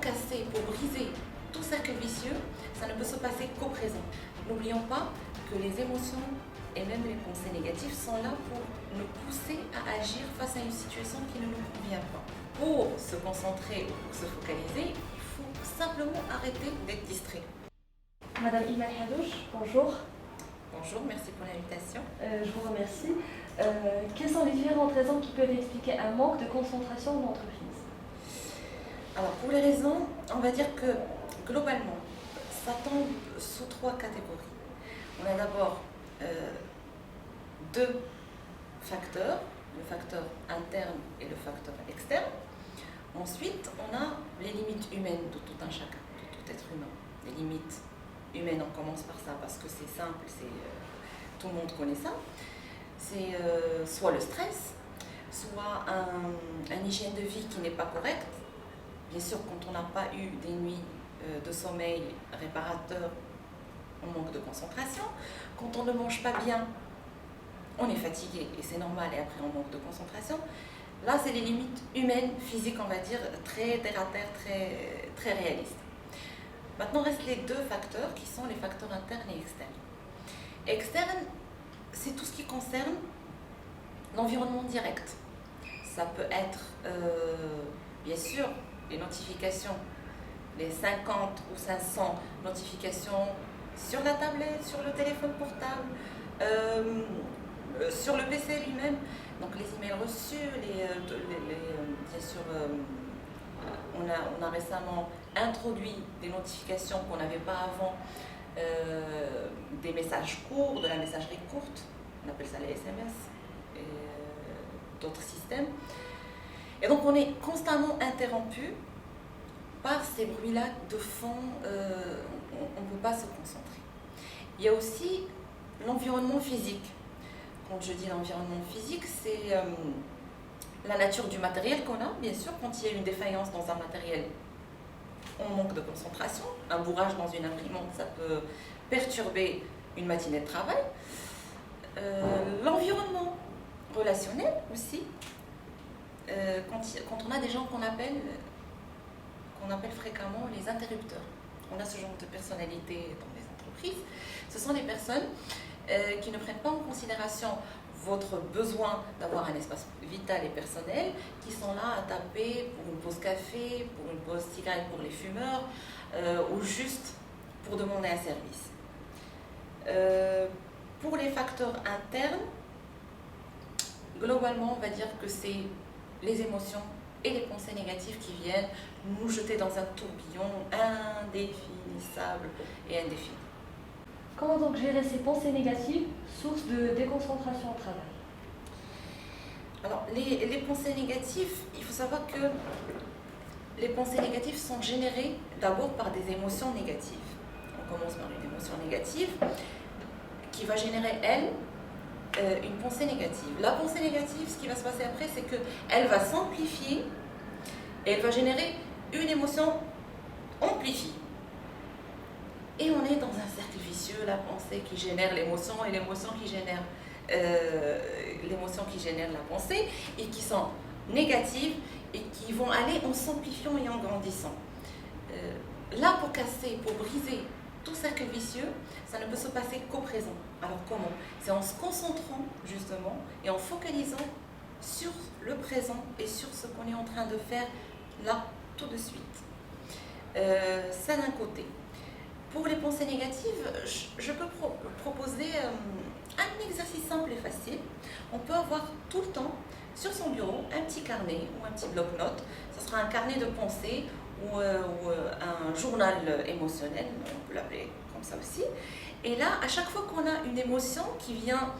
casser, pour briser tout cercle vicieux, ça ne peut se passer qu'au présent. N'oublions pas que les émotions et même les pensées négatives sont là pour nous pousser à agir face à une situation qui ne nous convient pas. Pour se concentrer ou pour se focaliser, il faut simplement arrêter d'être distrait. Madame Iman Hadouche, bonjour. Bonjour, merci pour l'invitation. Je vous remercie. Quelles sont les différentes raisons qui peuvent expliquer un manque de concentration en entreprise? Alors pour les raisons, on va dire que globalement, ça tombe sous 3 catégories. On a d'abord deux facteurs, le facteur interne et le facteur externe. Ensuite, on a les limites humaines de tout un chacun, de tout être humain. Les limites humaines, on commence par ça parce que c'est simple, tout le monde connaît ça. C'est soit le stress, soit un hygiène de vie qui n'est pas correct. Bien sûr, quand on n'a pas eu des nuits de sommeil réparateur, on manque de concentration. Quand on ne mange pas bien, on est fatigué et c'est normal et après on manque de concentration. Là, c'est les limites humaines, physiques, on va dire, très terre à terre, très réalistes. Maintenant, restent les deux facteurs qui sont les facteurs internes et externes. Externe, c'est tout ce qui concerne l'environnement direct. Ça peut être, bien sûr, les notifications, les 50 ou 500 notifications sur la tablette, sur le téléphone portable, sur le PC lui-même. Donc les emails reçus, bien sûr, on a récemment introduit des notifications qu'on n'avait pas avant, des messages courts, de la messagerie courte, on appelle ça les SMS, et d'autres systèmes. Et donc on est constamment interrompu par ces bruits-là de fond, on ne peut pas se concentrer. Il y a aussi l'environnement physique. Quand je dis l'environnement physique, c'est la nature du matériel qu'on a, bien sûr. Quand il y a une défaillance dans un matériel, on manque de concentration. Un bourrage dans une imprimante, ça peut perturber une matinée de travail. L'environnement relationnel aussi. Quand on a des gens qu'on appelle fréquemment les interrupteurs. On a ce genre de personnalité dans les entreprises. Ce sont des personnes qui ne prennent pas en considération votre besoin d'avoir un espace vital et personnel, qui sont là à taper pour une pause café, pour une pause cigarette pour les fumeurs, ou juste pour demander un service. Pour les facteurs internes, globalement, on va dire que c'est les émotions et les pensées négatives qui viennent nous jeter dans un tourbillon indéfinissable et indéfini. Comment donc gérer ces pensées négatives, source de déconcentration au travail? Alors, les pensées négatives, il faut savoir que les pensées négatives sont générées d'abord par des émotions négatives. On commence par une émotion négative qui va générer, elle, une pensée négative. La pensée négative, ce qui va se passer après, c'est qu'elle va s'amplifier et elle va générer une émotion amplifiée. Et on est dans un cercle vicieux, la pensée qui génère l'émotion et l'émotion qui génère la pensée et qui sont négatives et qui vont aller en s'amplifiant et en grandissant. Là, pour casser, pour briser tout cercle vicieux, ça ne peut se passer qu'au présent. Alors comment? C'est en se concentrant justement et en focalisant sur le présent et sur ce qu'on est en train de faire là, tout de suite. Ça d'un côté. Pour les pensées négatives, je peux proposer un exercice simple et facile. On peut avoir tout le temps sur son bureau un petit carnet ou un petit bloc-notes. Ce sera un carnet de pensées ou un journal émotionnel, on peut l'appeler comme ça aussi. Et là, à chaque fois qu'on a une émotion qui vient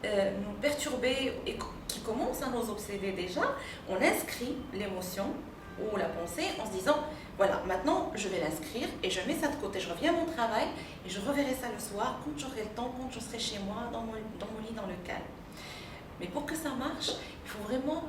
nous perturber et qui commence à nous obséder déjà, on inscrit l'émotion ou la pensée en se disant voilà, maintenant je vais l'inscrire et je mets ça de côté, je reviens à mon travail et je reverrai ça le soir quand j'aurai le temps, quand je serai chez moi, dans mon lit, dans le calme. Mais pour que ça marche, il faut vraiment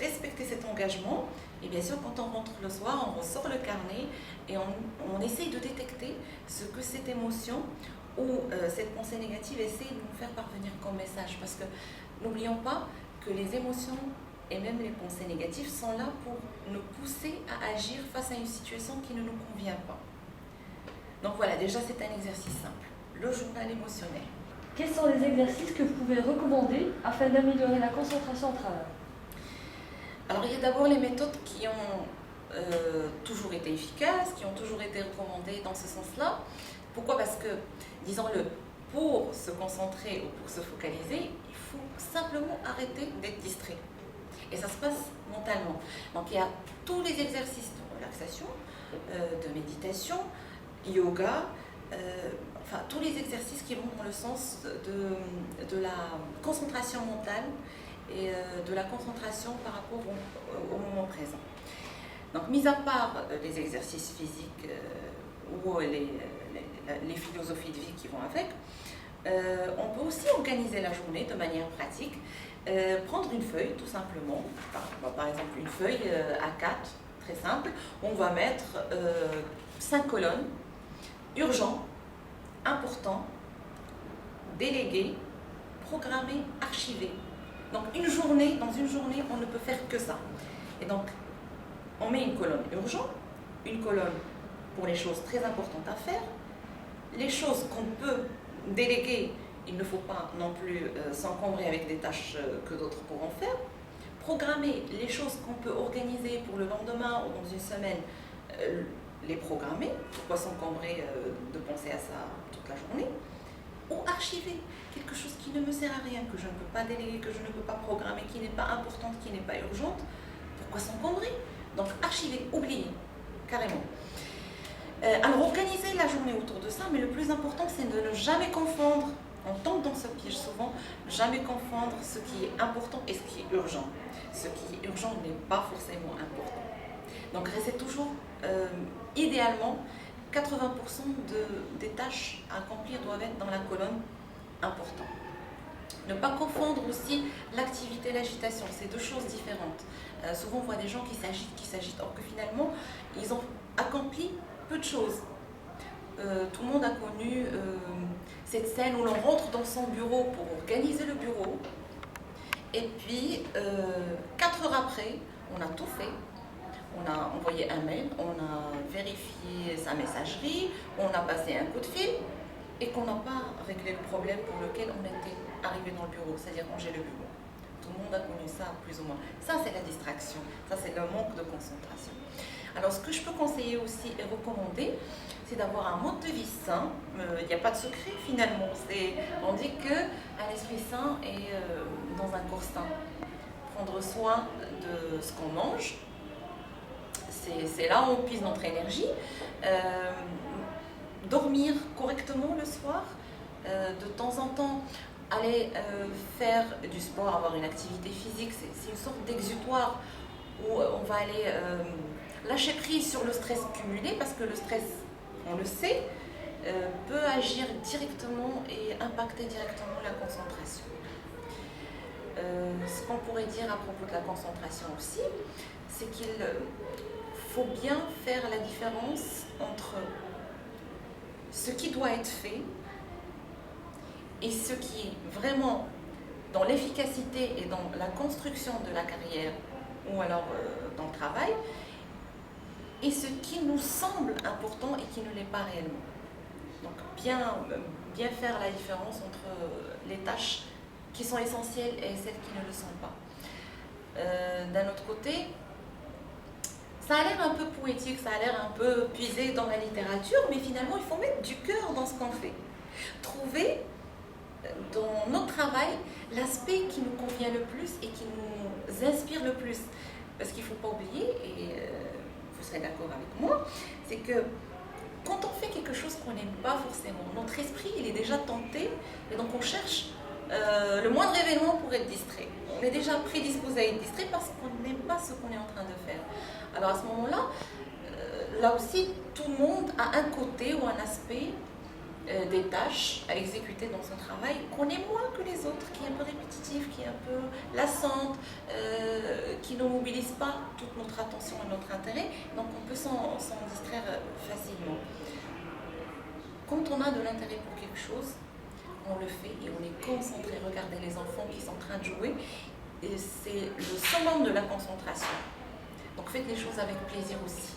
respecter cet engagement. Et bien sûr, quand on rentre le soir, on ressort le carnet et on essaye de détecter ce que cette émotion ou cette pensée négative essaie de nous faire parvenir comme message. Parce que n'oublions pas que les émotions et même les pensées négatives sont là pour nous pousser à agir face à une situation qui ne nous convient pas. Donc voilà, déjà c'est un exercice simple, le journal émotionnel. Quels sont les exercices que vous pouvez recommander afin d'améliorer la concentration au travail? Alors il y a d'abord les méthodes qui ont toujours été efficaces, qui ont toujours été recommandées dans ce sens-là. Pourquoi? Parce que, disons-le, pour se concentrer ou pour se focaliser, il faut simplement arrêter d'être distrait. Et ça se passe mentalement. Donc il y a tous les exercices de relaxation, de méditation, yoga, enfin tous les exercices qui vont dans le sens de la concentration mentale et de la concentration par rapport au moment présent. Donc mis à part les exercices physiques ou les philosophies de vie qui vont avec, on peut aussi organiser la journée de manière pratique. Prendre une feuille tout simplement, par exemple une feuille A4, très simple, on va mettre 5 colonnes, urgent, important, délégué, programmé, archivé. Donc dans une journée, on ne peut faire que ça. Et donc, on met une colonne urgent, une colonne pour les choses très importantes à faire, les choses qu'on peut déléguer. Il ne faut pas non plus s'encombrer avec des tâches que d'autres pourront faire. Programmer les choses qu'on peut organiser pour le lendemain ou dans une semaine, les programmer. Pourquoi s'encombrer de penser à ça toute la journée? Ou archiver quelque chose qui ne me sert à rien, que je ne peux pas déléguer, que je ne peux pas programmer, qui n'est pas importante, qui n'est pas urgente. Pourquoi s'encombrer? Donc archiver, oublier, carrément. Alors organiser la journée autour de ça, mais le plus important c'est de ne jamais confondre. On tombe dans ce piège souvent, jamais confondre ce qui est important et ce qui est urgent. Ce qui est urgent n'est pas forcément important. Donc restez toujours, idéalement, 80% des tâches à accomplir doivent être dans la colonne important. Ne pas confondre aussi l'activité et l'agitation, c'est deux choses différentes. Souvent on voit des gens qui s'agitent, or que finalement ils ont accompli peu de choses. Tout le monde a connu cette scène où l'on rentre dans son bureau pour organiser le bureau et puis 4 heures après on a tout fait, on a envoyé un mail, on a vérifié sa messagerie, on a passé un coup de fil et qu'on n'a pas réglé le problème pour lequel on était arrivé dans le bureau, c'est-à-dire ranger le bureau. Tout le monde a connu ça plus ou moins. Ça c'est la distraction, ça c'est le manque de concentration. Alors ce que je peux conseiller aussi et recommander, c'est d'avoir un mode de vie sain. Il n'y a pas de secret finalement. On dit qu'un esprit sain est dans un corps sain. Prendre soin de ce qu'on mange, c'est là où on puise notre énergie. Dormir correctement le soir, de temps en temps aller faire du sport, avoir une activité physique, c'est une sorte d'exutoire où on va aller lâcher prise sur le stress cumulé, parce que le stress, on le sait, peut agir directement et impacter directement la concentration. Ce qu'on pourrait dire à propos de la concentration aussi, c'est qu'il faut bien faire la différence entre ce qui doit être fait et ce qui est vraiment dans l'efficacité et dans la construction de la carrière ou alors dans le travail, et ce qui nous semble important et qui ne l'est pas réellement. Donc bien faire la différence entre les tâches qui sont essentielles et celles qui ne le sont pas. D'un autre côté, ça a l'air un peu poétique, ça a l'air un peu puisé dans la littérature, mais finalement il faut mettre du cœur dans ce qu'on fait. Trouver dans notre travail l'aspect qui nous convient le plus et qui nous inspire le plus. Parce qu'il ne faut pas oublier, et vous serez d'accord avec moi, c'est que quand on fait quelque chose qu'on n'aime pas forcément, notre esprit il est déjà tenté et donc on cherche le moindre événement pour être distrait. On est déjà prédisposé à être distrait parce qu'on n'aime pas ce qu'on est en train de faire. Alors à ce moment-là, là aussi, tout le monde a un côté ou un aspect des tâches à exécuter dans son travail qu'on aime moins que les autres, qui est un peu répétitif, qui est un peu lassante, qui ne mobilise pas toute notre attention et notre intérêt, donc on peut s'en distraire facilement. Quand on a de l'intérêt pour quelque chose, on le fait et on est concentré. Regardez les enfants qui sont en train de jouer, c'est le summum de la concentration. Donc faites les choses avec plaisir aussi.